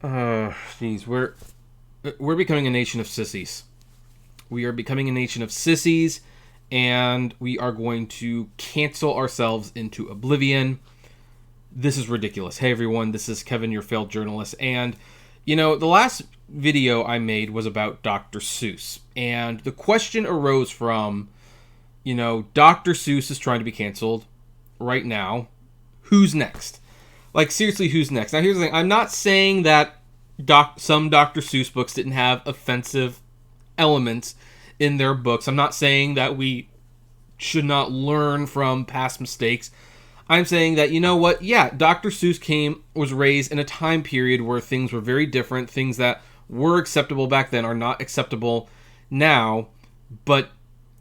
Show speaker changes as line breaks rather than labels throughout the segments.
Geez, we're becoming a nation of sissies. We are becoming a nation of sissies, and we are going to cancel ourselves into oblivion. This is ridiculous. Hey everyone, this is Kevin, your failed journalist, and the last video I made was about Dr. Seuss, and the question arose from, Dr. Seuss is trying to be canceled right now. Who's next? Like, seriously, who's next? Now, here's the thing. I'm not saying that some Dr. Seuss books didn't have offensive elements in their books. I'm not saying that we should not learn from past mistakes. I'm saying that, yeah, Dr. Seuss was raised in a time period where things were very different. Things that were acceptable back then are not acceptable now. But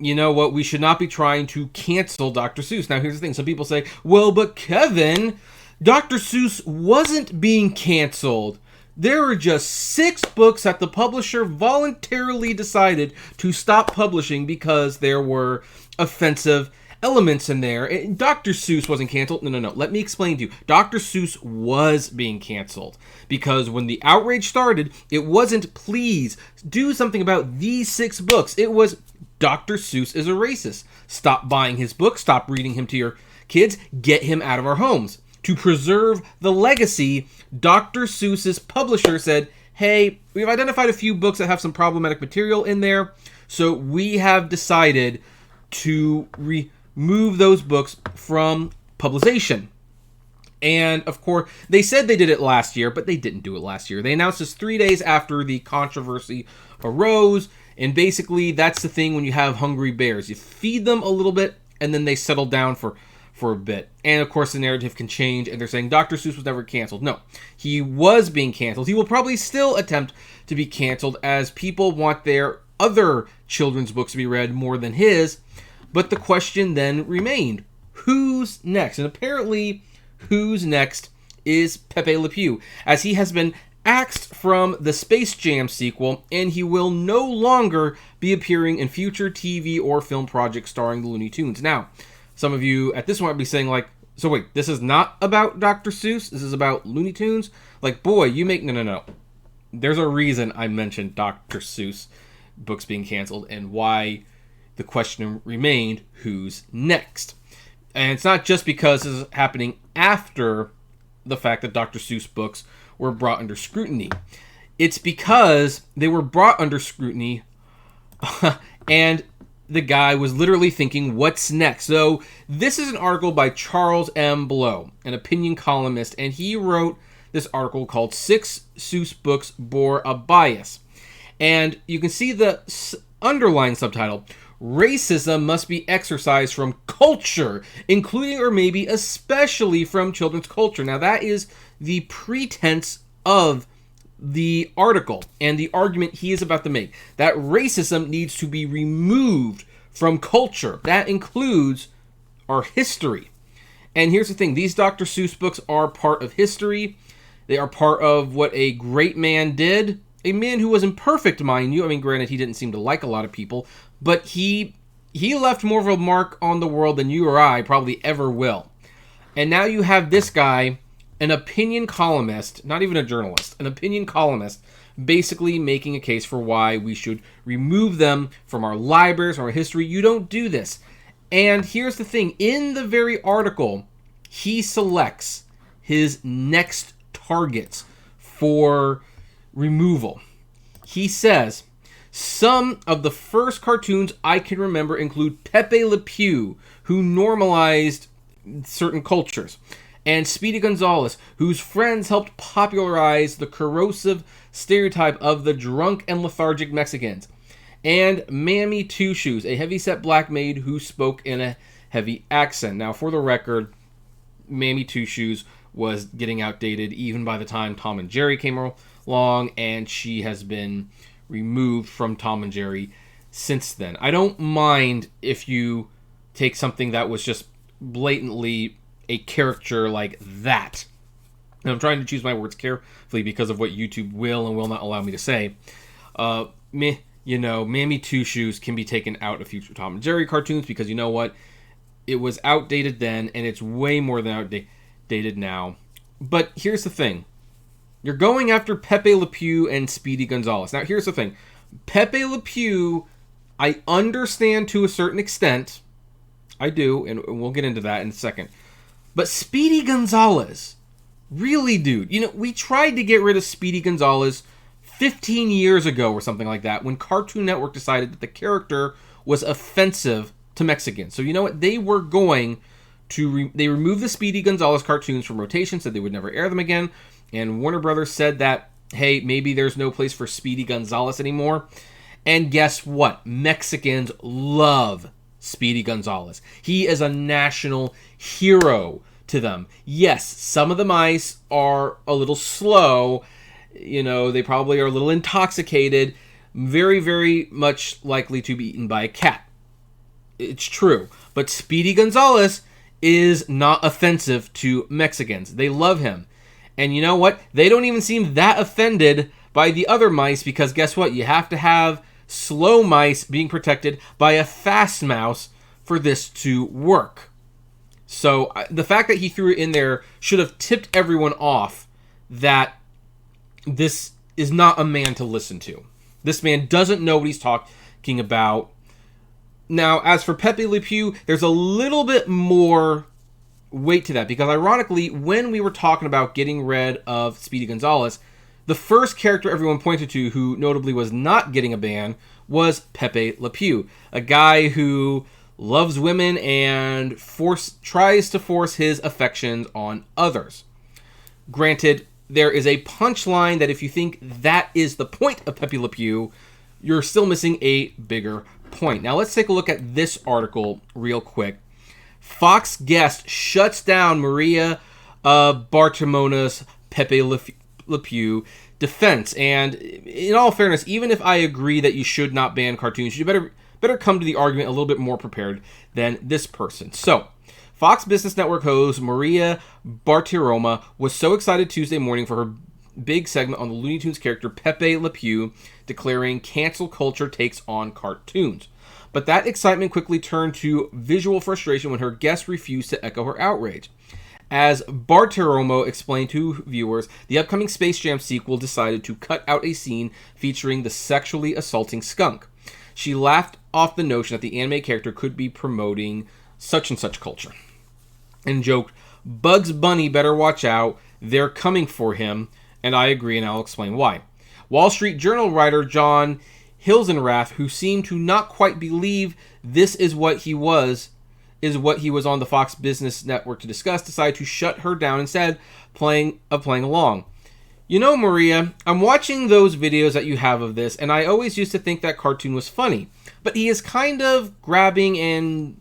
you know what? We should not be trying to cancel Dr. Seuss. Now, here's the thing. Some people say, well, but Kevin, Dr. Seuss wasn't being canceled. There were just 6 books that the publisher voluntarily decided to stop publishing because there were offensive elements in there. Dr. Seuss wasn't canceled. No. Let me explain to you. Dr. Seuss was being canceled because when the outrage started, it wasn't please do something about these 6 books. It was Dr. Seuss is a racist. Stop buying his books. Stop reading him to your kids. Get him out of our homes. To preserve the legacy, Dr. Seuss's publisher said, hey, we've identified a few books that have some problematic material in there, so we have decided to remove those books from publication. And, of course, they said they did it last year, but they didn't do it last year. They announced this 3 days after the controversy arose, and basically that's the thing when you have hungry bears. You feed them a little bit, and then they settle down for a bit. And of course the narrative can change, and they're saying Dr. Seuss was never canceled. No, he was being canceled. He will probably still attempt to be canceled as people want their other children's books to be read more than his. But the question then remained, who's next? And apparently who's next is Pepe le Pew, as he has been axed from the Space Jam sequel, and he will no longer be appearing in future TV or film projects starring the Looney Tunes. Now, some of you at this point might be saying, like, so wait, this is not about Dr. Seuss? This is about Looney Tunes? Like, boy, you make... No. There's a reason I mentioned Dr. Seuss books being canceled and why the question remained, who's next? And it's not just because this is happening after the fact that Dr. Seuss books were brought under scrutiny. It's because they were brought under scrutiny and the guy was literally thinking, what's next? So this is an article by Charles M. Blow, an opinion columnist, and he wrote this article called 6 Seuss Books Bore a Bias. And you can see the underlying subtitle, Racism Must Be Exorcised from Culture, including or maybe especially from children's culture. Now that is the pretense of the article and the argument he is about to make, that racism needs to be removed from culture. That includes our history. And here's the thing, these Dr. Seuss books are part of history. They are part of what a great man did. A man who was imperfect, mind you. I mean, granted, he didn't seem to like a lot of people, but he left more of a mark on the world than you or I probably ever will. And now you have this guy, an opinion columnist, not even a journalist, an opinion columnist, basically making a case for why we should remove them from our libraries, from our history. You don't do this. And here's the thing. In the very article, he selects his next targets for removal. He says, some of the first cartoons I can remember include Pepe le Pew, who normalized certain cultures, and Speedy Gonzales, whose friends helped popularize the corrosive stereotype of the drunk and lethargic Mexicans, and Mammy Two Shoes, a heavy-set black maid who spoke in a heavy accent. Now, for the record, Mammy Two Shoes was getting outdated even by the time Tom and Jerry came along, and she has been removed from Tom and Jerry since then. I don't mind if you take something that was just blatantly a caricature like that. And I'm trying to choose my words carefully because of what YouTube will and will not allow me to say. Mammy Two Shoes can be taken out of future Tom and Jerry cartoons because you know what? It was outdated then, and it's way more than outdated now. But here's the thing. You're going after Pepe Le Pew and Speedy Gonzales. Now, here's the thing. Pepe Le Pew, I understand to a certain extent. I do, and we'll get into that in a second. But Speedy Gonzales, really, dude. You know, we tried to get rid of Speedy Gonzales 15 years ago or something like that when Cartoon Network decided that the character was offensive to Mexicans. So you know what? They were going to... they removed the Speedy Gonzales cartoons from rotation, said they would never air them again. And Warner Brothers said that, hey, maybe there's no place for Speedy Gonzales anymore. And guess what? Mexicans love Speedy Gonzales. He is a national hero to them. Yes, some of the mice are a little slow. You know, they probably are a little intoxicated. Very, very much likely to be eaten by a cat. It's true. But Speedy Gonzales is not offensive to Mexicans. They love him. And you know what? They don't even seem that offended by the other mice because guess what? You have to have slow mice being protected by a fast mouse for this to work. So the fact that he threw it in there should have tipped everyone off that this is not a man to listen to. This man doesn't know what he's talking about. Now, as for Pepe Le Pew, there's a little bit more weight to that because ironically, when we were talking about getting rid of Speedy Gonzales, the first character everyone pointed to who notably was not getting a ban was Pepe Le Pew, a guy who loves women and tries to force his affections on others. Granted, there is a punchline that if you think that is the point of Pepe Le Pew, you're still missing a bigger point. Now let's take a look at this article real quick. Fox guest shuts down Maria Bartiromo's Pepe Le Pew defense. And in all fairness, even if I agree that you should not ban cartoons, you better come to the argument a little bit more prepared than this person. So, Fox Business Network host Maria Bartiromo was so excited Tuesday morning for her big segment on the Looney Tunes character Pepe Le Pew, declaring cancel culture takes on cartoons. But that excitement quickly turned to visual frustration when her guests refused to echo her outrage. As Bartiromo explained to viewers, the upcoming Space Jam sequel decided to cut out a scene featuring the sexually assaulting skunk. She laughed off the notion that the anime character could be promoting such and such culture and joked, "Bugs Bunny better watch out, they're coming for him," and I agree, and I'll explain why. Wall Street Journal writer John Hilzenrath, who seemed to not quite believe this is what he was on the Fox Business Network to discuss, decided to shut her down instead, playing along. "You know, Maria, I'm watching those videos that you have of this, and I always used to think that cartoon was funny, but he is kind of grabbing and,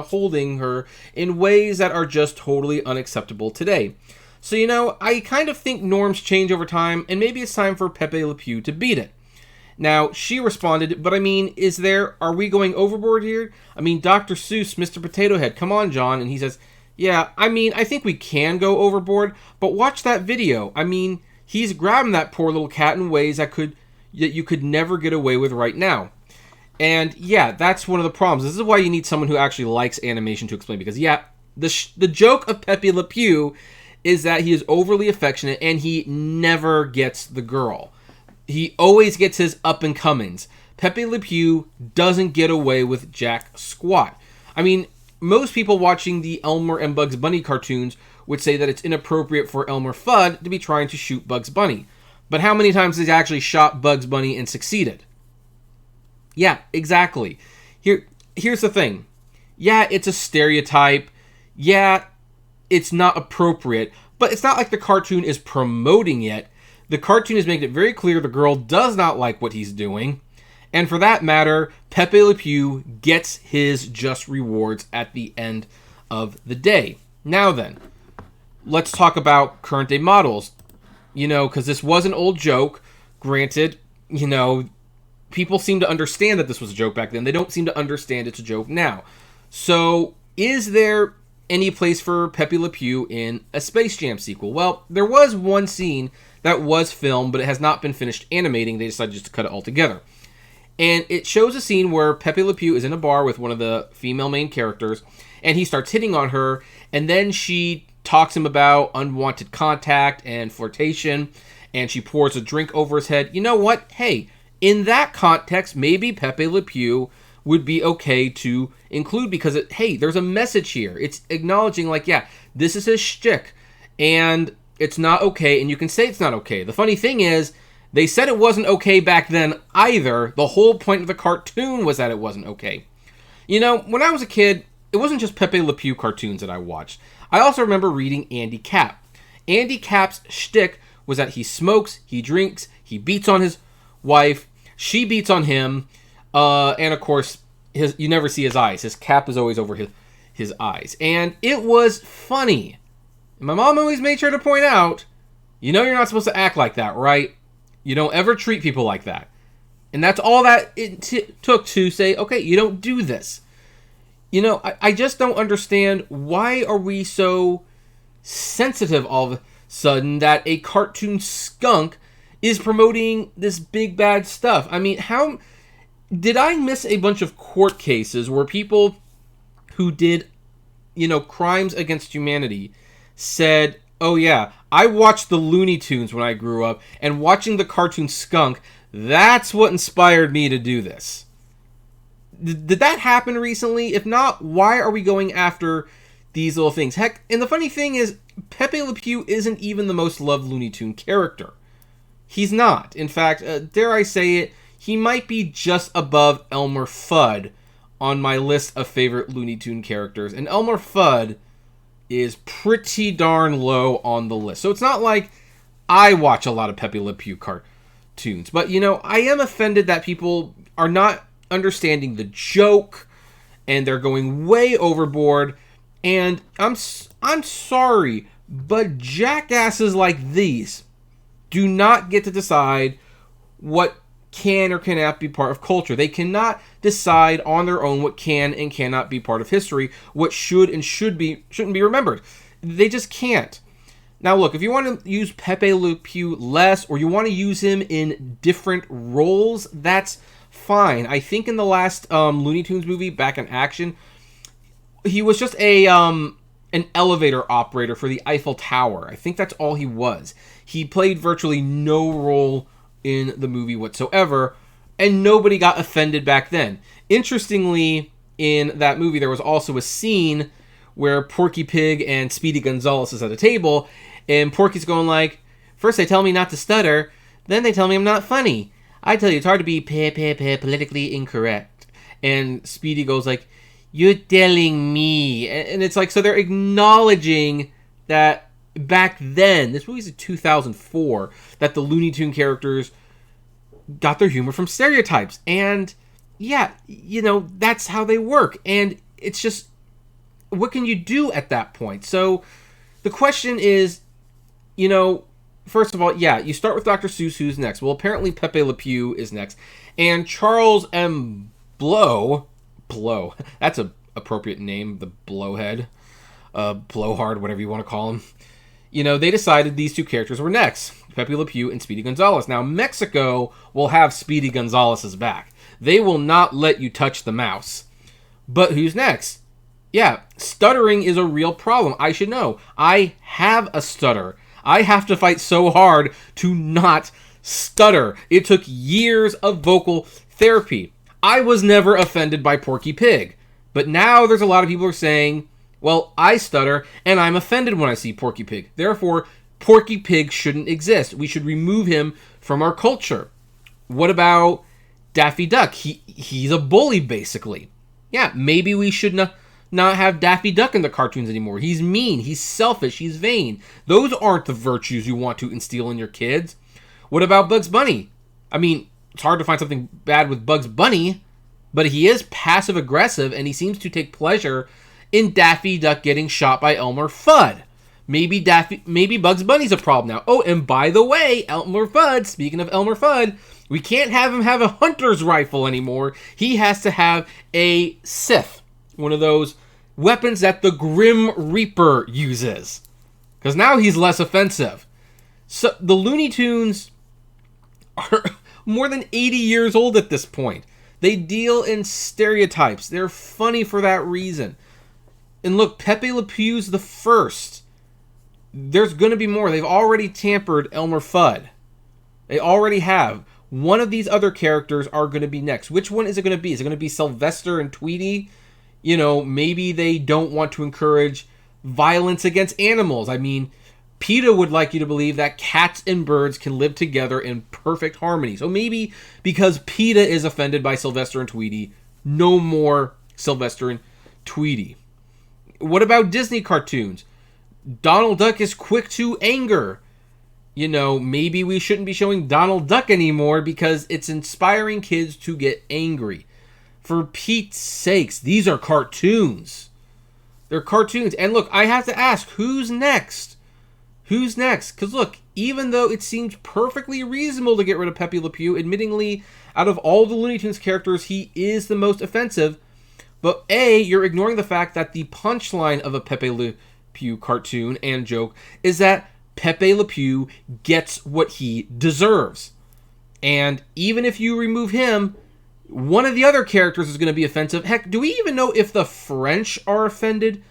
holding her in ways that are just totally unacceptable today. So, I kind of think norms change over time, and maybe it's time for Pepe Le Pew to beat it." Now, she responded, "But are we going overboard here? Dr. Seuss, Mr. Potato Head, come on, John." And he says, "Yeah, I think we can go overboard, but watch that video. He's grabbing that poor little cat in ways that you could never get away with right now." And yeah, that's one of the problems. This is why you need someone who actually likes animation to explain, because the joke of Pepe Le Pew is that he is overly affectionate and he never gets the girl. He always gets his up-and-comings. Pepe Le Pew doesn't get away with jack squat. Most people watching the Elmer and Bugs Bunny cartoons would say that it's inappropriate for Elmer Fudd to be trying to shoot Bugs Bunny. But how many times has he actually shot Bugs Bunny and succeeded? Yeah, exactly. Here's the thing. Yeah, it's a stereotype. Yeah, it's not appropriate. But it's not like the cartoon is promoting it. The cartoon is making it very clear the girl does not like what he's doing. And for that matter, Pepe Le Pew gets his just rewards at the end of the day. Now then, let's talk about current day models. Because this was an old joke. Granted, people seem to understand that this was a joke back then. They don't seem to understand it's a joke now. So, is there any place for Pepe Le Pew in a Space Jam sequel? Well, there was one scene that was filmed, but it has not been finished animating. They decided just to cut it all together. And it shows a scene where Pepe Le Pew is in a bar with one of the female main characters, and he starts hitting on her, and then she talks him about unwanted contact and flirtation, and she pours a drink over his head. You know what? Hey, in that context, maybe Pepe Le Pew would be okay to include because, hey, there's a message here. It's acknowledging, like, yeah, this is his shtick, and it's not okay, and you can say it's not okay. The funny thing is, they said it wasn't okay back then either. The whole point of the cartoon was that it wasn't okay. You know, when I was a kid, it wasn't just Pepe Le Pew cartoons that I watched. I also remember reading Andy Capp. Andy Capp's shtick was that he smokes, he drinks, he beats on his wife, she beats on him, and of course, you never see his eyes. His cap is always over his eyes. And it was funny. My mom always made sure to point out, you know you're not supposed to act like that, right? You don't ever treat people like that. And that's all that it took to say, okay, you don't do this. You know, I just don't understand, why are we so sensitive all of a sudden that a cartoon skunk is promoting this big bad stuff? I mean, how did I miss a bunch of court cases where people who did, you know, crimes against humanity said, oh yeah, I watched the Looney Tunes when I grew up, and watching the cartoon skunk, that's what inspired me to do this. Did that happen recently? If not, why are we going after these little things? Heck, and the funny thing is, Pepe Le Pew isn't even the most loved Looney Tune character. He's not. In fact, dare I say it, he might be just above Elmer Fudd on my list of favorite Looney Tune characters. And Elmer Fudd is pretty darn low on the list. So it's not like I watch a lot of Pepe Le Pew cartoons. But, you know, I am offended that people are not understanding the joke, and they're going way overboard. And I'm sorry, but jackasses like these do not get to decide what can or cannot be part of culture. They cannot decide on their own what can and cannot be part of history, what should and shouldn't be remembered. They just can't. Now look, if you want to use Pepe Le Pew less, or you want to use him in different roles, that's fine. I think in the last Looney Tunes movie, Back in Action, he was just an elevator operator for the Eiffel Tower. I think that's all he was. He played virtually no role in the movie whatsoever, and nobody got offended back then. Interestingly, in that movie, there was also a scene where Porky Pig and Speedy Gonzales is at a table, and Porky's going like, first they tell me not to stutter, then they tell me I'm not funny. I tell you, it's hard to be politically incorrect. And Speedy goes like, you're telling me. And it's like, so they're acknowledging that back then, this movie's in 2004, that the Looney Tune characters got their humor from stereotypes. And yeah, you know, that's how they work. And it's just, what can you do at that point? So the question is, you know, first of all, yeah, you start with Dr. Seuss, who's next? Well, apparently Pepe Le Pew is next. And Charles M. Blow, that's an appropriate name, the Blowhead, Blowhard, whatever you want to call him. You know, they decided these two characters were next, Pepe Le Pew and Speedy Gonzales. Now, Mexico will have Speedy Gonzales' back. They will not let you touch the mouse. But who's next? Yeah, stuttering is a real problem. I should know. I have a stutter. I have to fight so hard to not stutter. It took years of vocal therapy. I was never offended by Porky Pig. But now there's a lot of people who are saying, well, I stutter and I'm offended when I see Porky Pig. Therefore, Porky Pig shouldn't exist. We should remove him from our culture. What about Daffy Duck? He's a bully, basically. Yeah, maybe we should not have Daffy Duck in the cartoons anymore. He's mean, he's selfish, he's vain. Those aren't the virtues you want to instill in your kids. What about Bugs Bunny? I mean, it's hard to find something bad with Bugs Bunny, but he is passive-aggressive, and he seems to take pleasure in Daffy Duck getting shot by Elmer Fudd. Maybe Bugs Bunny's a problem now. Oh, and by the way, Elmer Fudd, speaking of Elmer Fudd, we can't have him have a hunter's rifle anymore. He has to have a Sith, one of those weapons that the Grim Reaper uses. Because now he's less offensive. So the Looney Tunes are more than 80 years old at this point. They deal in stereotypes. They're funny for that reason. And look, Pepe Le Pew's the first. There's going to be more. They've already tampered Elmer Fudd. They already have. One of these other characters are going to be next. Which one is it going to be? Is it going to be Sylvester and Tweety? You know, maybe they don't want to encourage violence against animals. I mean, PETA would like you to believe that cats and birds can live together in perfect harmony. So maybe because PETA is offended by Sylvester and Tweety, no more Sylvester and Tweety. What about Disney cartoons? Donald Duck is quick to anger. You know, maybe we shouldn't be showing Donald Duck anymore because it's inspiring kids to get angry. For Pete's sakes, these are cartoons. They're cartoons. And look, I have to ask, who's next? Who's next? Because look, even though it seems perfectly reasonable to get rid of Pepe le Pew, admittingly, out of all the Looney Tunes characters, he is the most offensive. But A, you're ignoring the fact that the punchline of a Pepe le Pew cartoon and joke is that Pepe le Pew gets what he deserves. And even if you remove him, one of the other characters is going to be offensive. Heck, do we even know if the French are offended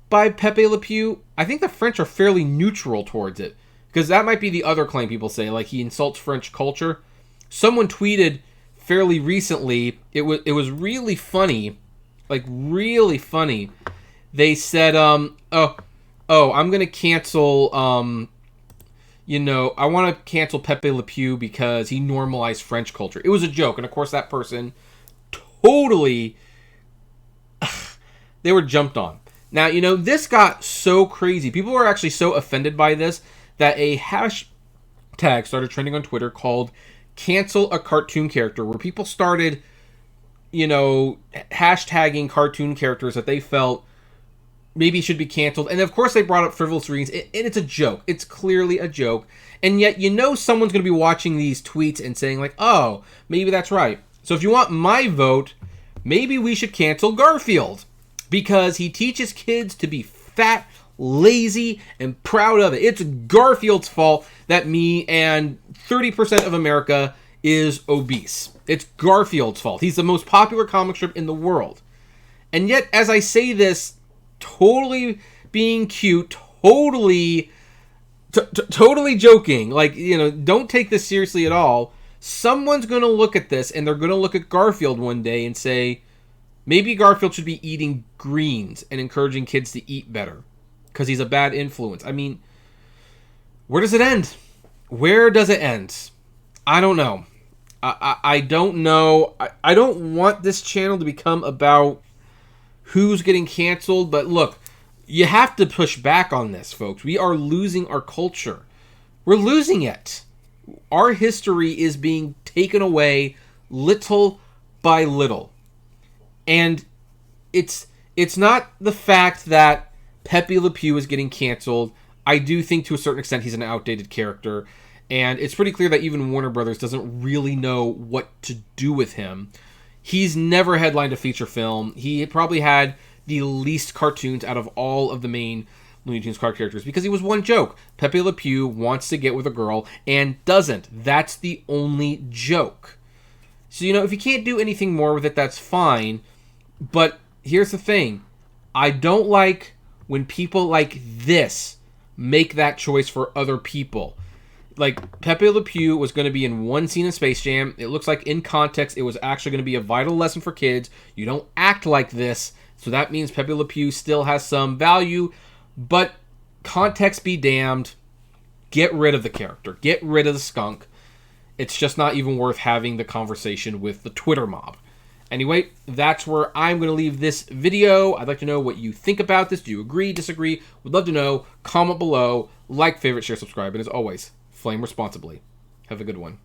by Pepe le Pew? I think the French are fairly neutral towards it. Because that might be the other claim people say, like he insults French culture. Someone tweeted fairly recently, it was really funny, like really funny. They said, I'm going to cancel, I want to cancel Pepe le Pew because he normalized French culture. It was a joke. And of course that person totally, they were jumped on. Now, this got so crazy. People were actually so offended by this that a hashtag started trending on Twitter called cancel a cartoon character, where people started, hashtagging cartoon characters that they felt maybe should be canceled. And of course they brought up frivolous reasons, and it's a joke. It's clearly a joke. And yet, someone's going to be watching these tweets and saying like, oh, maybe that's right. So if you want my vote, maybe we should cancel Garfield because he teaches kids to be fat, lazy, and proud of it. It's Garfield's fault that me and 30% of America is obese. It's Garfield's fault. He's the most popular comic strip in the world. And yet, as I say this, totally being cute, totally joking, like, don't take this seriously at all. Someone's going to look at this and they're going to look at Garfield one day and say, maybe Garfield should be eating greens and encouraging kids to eat better because he's a bad influence. I mean, where does it end? Where does it end? I don't know. I don't know. I don't want this channel to become about who's getting canceled, but look, you have to push back on this, folks. We are losing our culture. We're losing it. Our history is being taken away little by little. And it's not the fact that Pepe le Pew is getting canceled. I do think to a certain extent he's an outdated character. And it's pretty clear that even Warner Brothers doesn't really know what to do with him. He's never headlined a feature film. He probably had the least cartoons out of all of the main Looney Tunes card characters because he was one joke. Pepe le Pew wants to get with a girl and doesn't. That's the only joke. So, if you can't do anything more with it, that's fine. But here's the thing. I don't like when people like this make that choice for other people. Like, Pepe le Pew was going to be in one scene in Space Jam. It looks like in context it was actually going to be a vital lesson for kids. You don't act like this. So that means Pepe le Pew still has some value. But context be damned. Get rid of the character. Get rid of the skunk. It's just not even worth having the conversation with the Twitter mob. Anyway, that's where I'm going to leave this video. I'd like to know what you think about this. Do you agree, disagree? Would love to know. Comment below. Like, favorite, share, subscribe. And as always, flame responsibly. Have a good one.